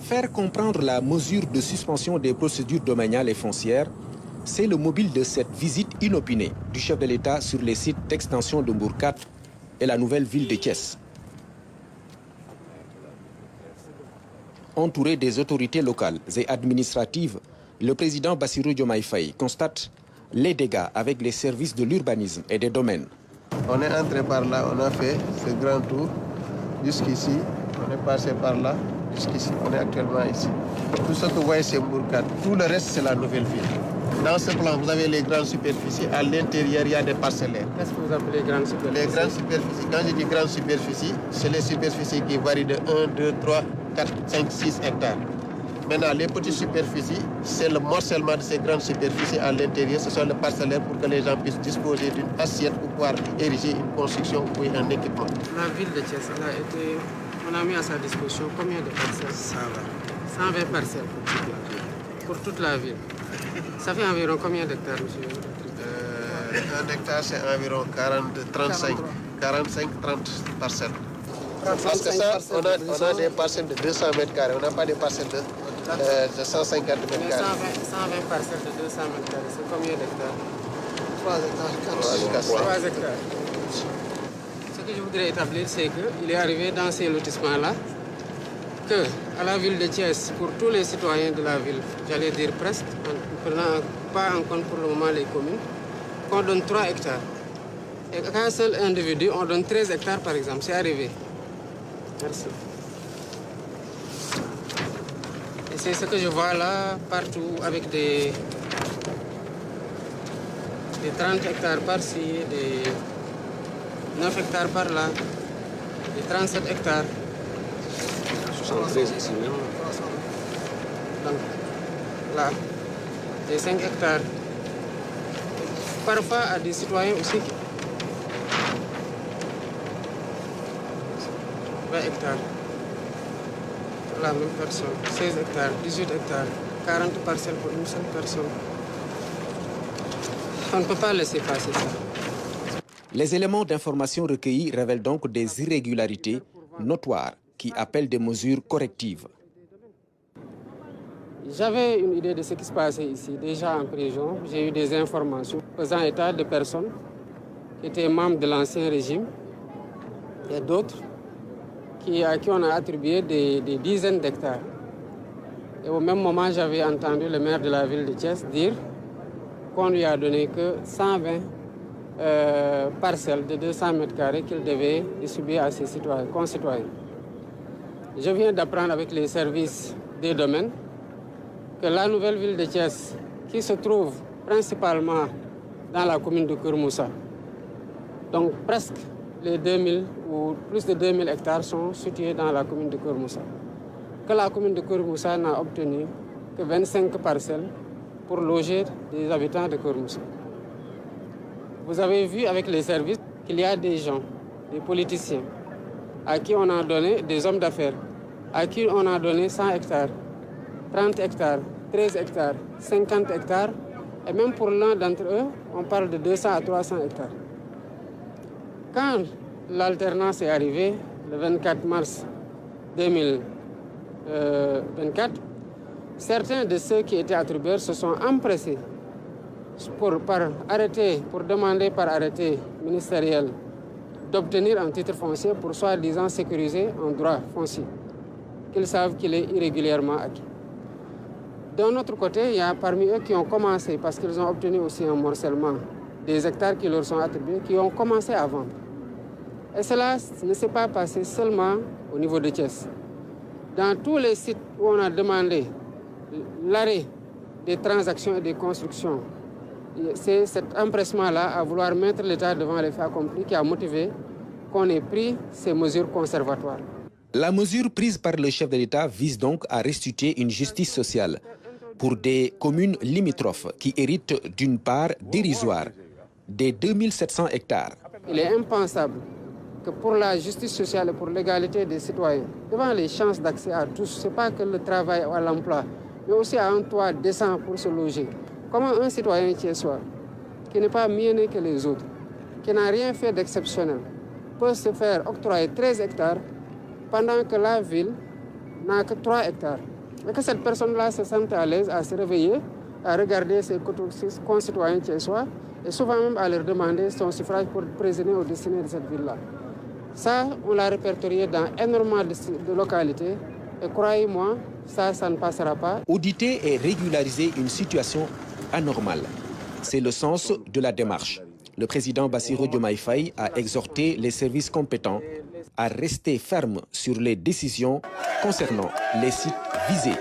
faire comprendre la mesure de suspension des procédures domaniales et foncières, c'est le mobile de cette visite inopinée du chef de l'État sur les sites d'extension de Mbourkat et la nouvelle ville de Thiès. Entouré des autorités locales et administratives, le président Bassirou Diomaye Faye constate les dégâts avec les services de l'urbanisme et des domaines. On est entré par là, on a fait ce grand tour jusqu'ici, on est passé par là jusqu'ici, on est actuellement ici. Tout ce que vous voyez c'est Mbourkat, tout le reste c'est la nouvelle ville. Dans ce plan, vous avez les grandes superficies, à l'intérieur il y a des parcellaires. Qu'est-ce que vous appelez grandes superficies? Les grandes superficies, quand je dis grandes superficies, c'est les superficies qui varient de 1, 2, 3, 4, 5, 6 hectares. Maintenant, les petites superficies, c'est le morcellement de ces grandes superficies à l'intérieur. Ce sont les parcellaires pour que les gens puissent disposer d'une assiette pour pouvoir ériger une construction ou un équipement. La ville de Thiès, on a mis à sa disposition combien de parcelles? 120. 120 parcelles pour toute la ville. Ça fait environ combien d'hectares, monsieur? Un hectare, c'est environ 45-30 parcelles. Parce que ça, on a des parcelles de 200 mètres carrés, on n'a pas des parcelles de 150 mètres carrés. 120 parcelles de 200 mètres carrés, c'est combien d'hectares? 3 hectares. 3 hectares. Ce que je voudrais établir, c'est qu'il est arrivé dans ces lotissements-là que, à la ville de Thiès, pour tous les citoyens de la ville, j'allais dire presque, en prenant pas en compte pour le moment les communes, qu'on donne 3 hectares. Et qu'à un seul individu, on donne 13 hectares par exemple. C'est arrivé. Merci. Et c'est ce que je vois là, partout, avec des 30 hectares par-ci, des 9 hectares par-là, des 37 hectares. 73 ici même. Donc, là, des 5 hectares. Parfois, à des citoyens aussi qui... 20 hectares. La même personne. 16 hectares, 18 hectares, 40 parcelles pour une seule personne. On ne peut pas laisser passer ça. Les éléments d'information recueillis révèlent donc des irrégularités notoires qui appellent des mesures correctives. J'avais une idée de ce qui se passait ici. Déjà en prison, j'ai eu des informations faisant état de personnes qui étaient membres de l'ancien régime et d'autres à qui on a attribué des dizaines d'hectares. Et au même moment, j'avais entendu le maire de la ville de Thiès dire qu'on lui a donné que 120 parcelles de 200 mètres carrés qu'il devait distribuer à ses concitoyens. Je viens d'apprendre avec les services des domaines que la nouvelle ville de Thiès, qui se trouve principalement dans la commune de Keur Moussa, donc presque les 2000 ou plus de 2000 hectares sont situés dans la commune de Keur Moussa, que la commune de Keur Moussa n'a obtenu que 25 parcelles pour loger des habitants de Keur Moussa. Vous avez vu avec les services qu'il y a des gens, des politiciens, à qui on a donné, des hommes d'affaires, à qui on a donné 100 hectares, 30 hectares, 13 hectares, 50 hectares, et même pour l'un d'entre eux, on parle de 200 à 300 hectares. Quand l'alternance est arrivée, le 24 mars 2024, certains de ceux qui étaient attribueurs se sont empressés pour demander par arrêté ministériel d'obtenir un titre foncier pour soi-disant sécuriser un droit foncier qu'ils savent qu'il est irrégulièrement acquis. D'un autre côté, il y a parmi eux qui ont commencé, parce qu'ils ont obtenu aussi un morcellement des hectares qui leur sont attribués, qui ont commencé à vendre. Et cela ne s'est pas passé seulement au niveau de Thiès. Dans tous les sites où on a demandé l'arrêt des transactions et des constructions, c'est cet empressement-là à vouloir mettre l'État devant les faits accomplis qui a motivé qu'on ait pris ces mesures conservatoires. La mesure prise par le chef de l'État vise donc à restituer une justice sociale pour des communes limitrophes qui héritent d'une part dérisoire des 2700 hectares. Il est impensable que pour la justice sociale et pour l'égalité des citoyens, devant les chances d'accès à tous, ce n'est pas que le travail ou à l'emploi, mais aussi à un toit décent pour se loger. Comment un citoyen thiessois, qui n'est pas mieux né que les autres, qui n'a rien fait d'exceptionnel, peut se faire octroyer 13 hectares pendant que la ville n'a que 3 hectares. et que cette personne-là se sente à l'aise à se réveiller, à regarder ses concitoyens chez soi et souvent même à leur demander son suffrage pour présider au destiné de cette ville-là. Ça, on l'a répertorié dans énormément de localités et croyez-moi, ça ne passera pas. Auditer et régulariser une situation anormale, c'est le sens de la démarche. Le président Bassirou Diomaye Faye a exhorté les services compétents à rester fermes sur les décisions concernant les sites visés.